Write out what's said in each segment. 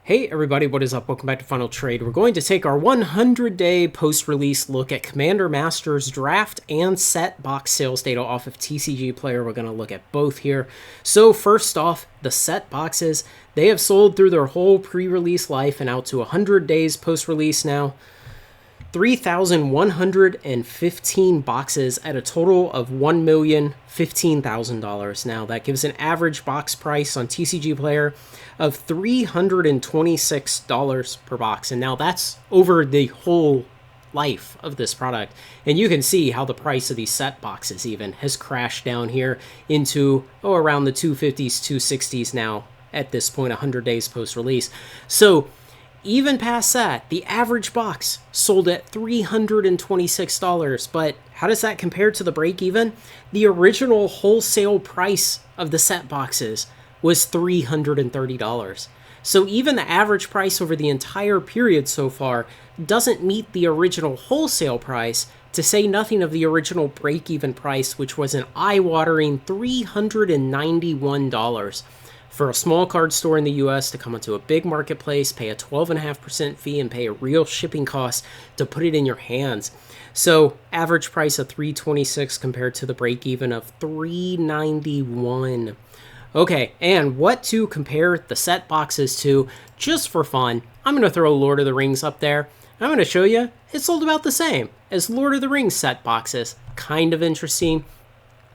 Hey everybody, what is up? Welcome back to Final Trade. We're going to take our 100-day post-release look at Commander Masters draft and set box sales data off of TCG Player. We're going to look at both here. So first off, the set boxes, they have sold through their whole pre-release life and out to 100 days post-release now. 3,115 boxes at a total of $1,015,000. Now, that gives an average box price on TCG Player of $326 per box. And now that's over the whole life of this product. And you can see how the price of these set boxes even has crashed down here into around the 250s, 260s now at this point, 100 days post-release. So even past that, the average box sold at $326, but how does that compare to the break-even? The original wholesale price of the set boxes was $330. So even the average price over the entire period so far doesn't meet the original wholesale price, to say nothing of the original break-even price, which was an eye-watering $391. For a small card store in the US to come onto a big marketplace, pay a 12.5% fee, and pay a real shipping cost to put it in your hands. So average price of $326 compared to the break-even of $391. Okay, and what to compare the set boxes to, just for fun, I'm going to throw Lord of the Rings up there. I'm going to show you it sold about the same as Lord of the Rings set boxes. Kind of interesting.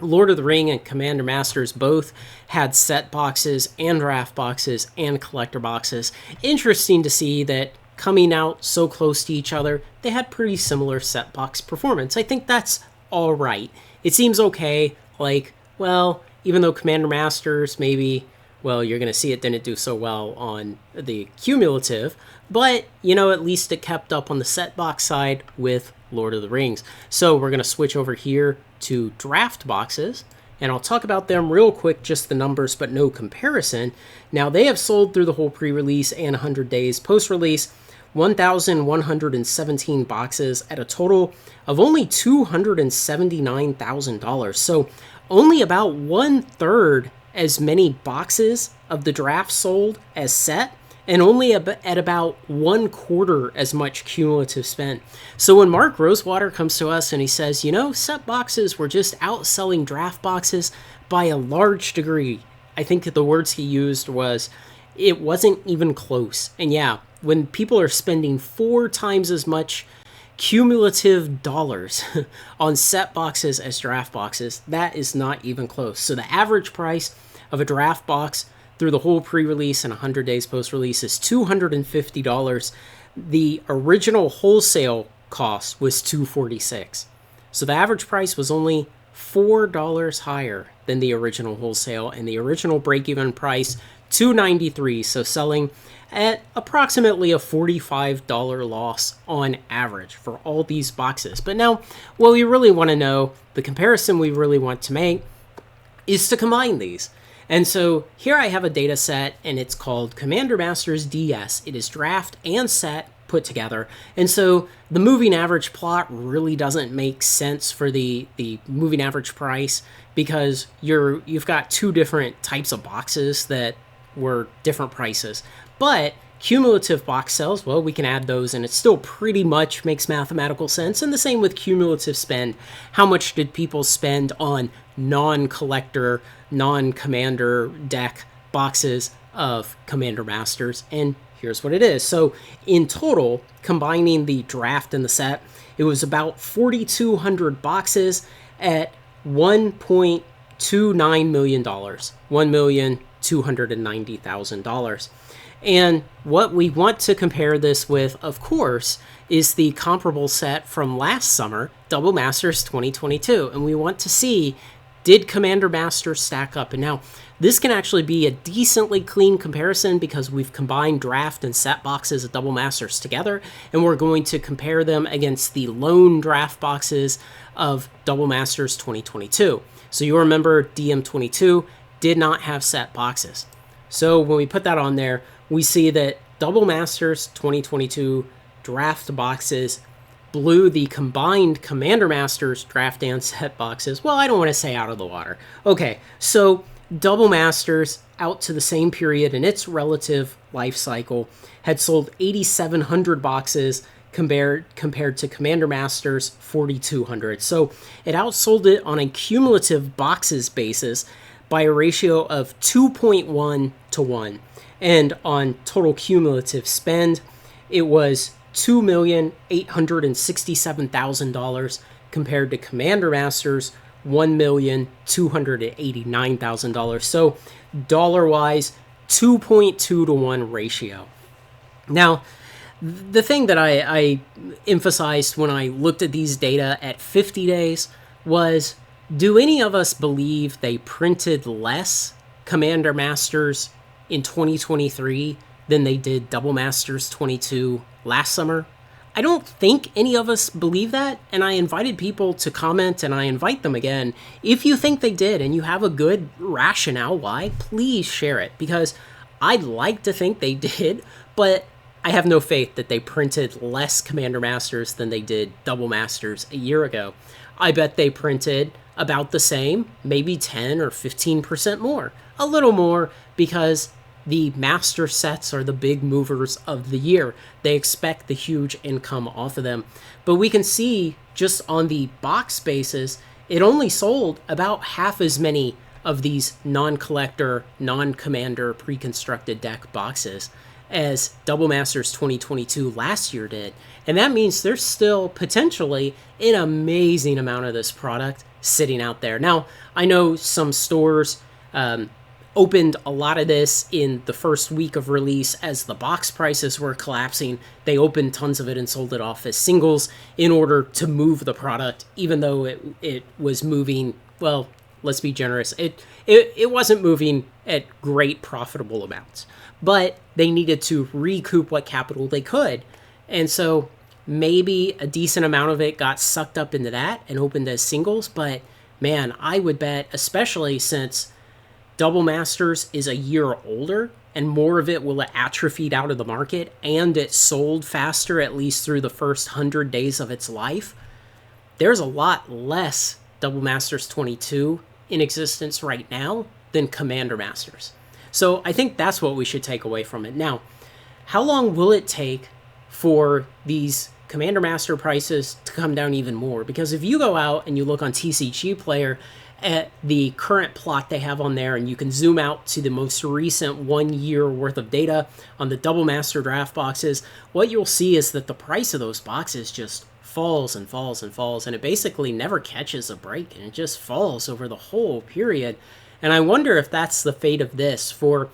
Lord of the Ring and Commander Masters both had set boxes and draft boxes and collector boxes. Interesting to see that coming out so close to each other, they had pretty similar set box performance. I think that's all right. It seems okay. Like, well, even though Commander Masters maybe, well, you're going to see it didn't do so well on the cumulative, but, you know, at least it kept up on the set box side with Lord of the Rings. So we're going to switch over here to draft boxes, and I'll talk about them real quick, just the numbers, but no comparison. Now, they have sold through the whole pre-release and 100 days post-release, 1,117 boxes at a total of only $279,000. So only about 1/3 as many boxes of the draft sold as set, and only at about 1/4 as much cumulative spent. So when Mark Rosewater comes to us and he says, you know, set boxes were just outselling draft boxes by a large degree, I think the words he used was, it wasn't even close. And yeah, when people are spending 4 times as much cumulative dollars on set boxes as draft boxes, that is not even close. So the average price of a draft box through the whole pre-release and 100 days post-release is $250. The original wholesale cost was $246. So the average price was only $4 higher than the original wholesale, and the original break-even price, $293. So selling at approximately a $45 loss on average for all these boxes. But now, what we really want to know, the comparison we really want to make, is to combine these. And so here I have a data set, and it's called Commander Masters DS. It is draft and set put together. And so the moving average plot really doesn't make sense for the moving average price, because you've got 2 different types of boxes that were different prices. But cumulative box sales, well, we can add those, and it still pretty much makes mathematical sense. And the same with cumulative spend. How much did people spend on non-collector, non-commander deck boxes of Commander Masters? And here's what it is. So in total, combining the draft and the set, it was about 4,200 boxes at $1.29 million, $1,290,000. And what we want to compare this with, of course, is the comparable set from last summer, Double Masters 2022. And we want to see, did Commander Masters stack up? And now, this can actually be a decently clean comparison because we've combined draft and set boxes of Double Masters together, and we're going to compare them against the lone draft boxes of Double Masters 2022. So you remember DM22 did not have set boxes. So when we put that on there, we see that Double Masters 2022 draft boxes blew the combined Commander Masters draft and set boxes. Well, I don't want to say out of the water. Okay, so Double Masters, out to the same period in its relative life cycle, had sold 8,700 boxes compared to Commander Masters 4,200. So it outsold it on a cumulative boxes basis by a ratio of 2.1 to 1. And on total cumulative spend, it was $2,867,000 compared to Commander Masters $1,289,000. So dollar-wise, 2.2 to 1 ratio. Now, the thing that I emphasized when I looked at these data at 50 days was, do any of us believe they printed less Commander Masters in 2023 than they did Double Masters 22 last summer? I don't think any of us believe that, and I invited people to comment, and I invite them again. If you think they did and you have a good rationale why, please share it, because I'd like to think they did, but I have no faith that they printed less Commander Masters than they did Double Masters a year ago. I bet they printed about the same, maybe 10 or 15% more. A little more, because the master sets are the big movers of the year. They expect the huge income off of them. But we can see just on the box basis, it only sold about half as many of these non-collector, non-commander pre-constructed deck boxes as Double Masters 2022 last year did. And that means there's still potentially an amazing amount of this product sitting out there. Now, I know some stores opened a lot of this in the first week of release as the box prices were collapsing. They opened tons of it and sold it off as singles in order to move the product, even though it was moving, well, let's be generous. It wasn't moving at great profitable amounts, but they needed to recoup what capital they could. And so maybe a decent amount of it got sucked up into that and opened as singles. But man, I would bet, especially since Double Masters is a year older and more of it will have atrophied out of the market, and it sold faster, at least through the first 100 days of its life, there's a lot less Double Masters 22 in existence right now than Commander Masters. So I think that's what we should take away from it. Now, how long will it take for these Commander Master prices to come down even more? Because if you go out and you look on TCG Player at the current plot they have on there, and you can zoom out to the most recent 1 year worth of data on the Double Master draft boxes, what you'll see is that the price of those boxes just falls and falls and falls, and it basically never catches a break, and it just falls over the whole period. And I wonder if that's the fate of this, for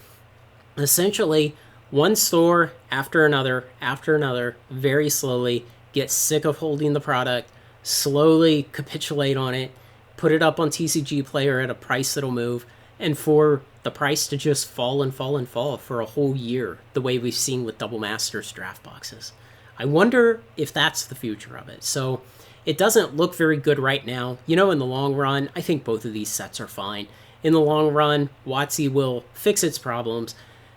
essentially one store after another, very slowly get sick of holding the product, slowly capitulate on it, put it up on TCG Player at a price that'll move, and for the price to just fall and fall and fall for a whole year, the way we've seen with Double Masters draft boxes. I wonder if that's the future of it. So it doesn't look very good right now. You know, in the long run, I think both of these sets are fine. In the long run, WotC will fix its problems.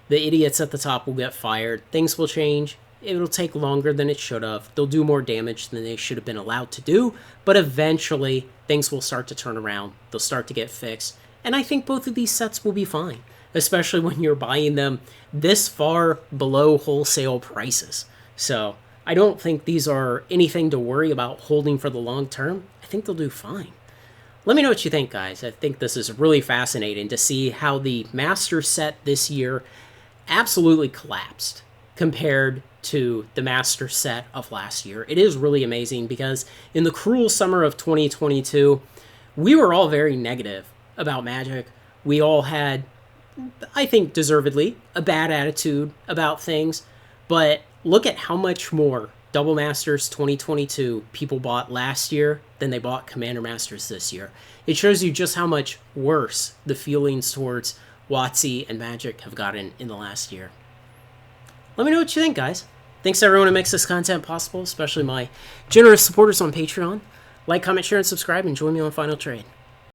The idiots at the top will get fired. Things will change. It'll take longer than it should have. They'll do more damage than they should have been allowed to do. But eventually, things will start to turn around. They'll start to get fixed. And I think both of these sets will be fine, especially when you're buying them this far below wholesale prices. So I don't think these are anything to worry about holding for the long term. I think they'll do fine. Let me know what you think, guys. I think this is really fascinating to see how the Master set this year absolutely collapsed compared to the Master set of last year. It is really amazing because in the cruel summer of 2022, we were all very negative about Magic. We all had, I think deservedly, a bad attitude about things, but look at how much more Double Masters 2022 people bought last year than they bought Commander Masters this year. It shows you just how much worse the feelings towards WotC and Magic have gotten in the last year. Let me know what you think, guys. Thanks to everyone who makes this content possible, especially my generous supporters on Patreon. Like, comment, share, and subscribe, and join me on Final Trade.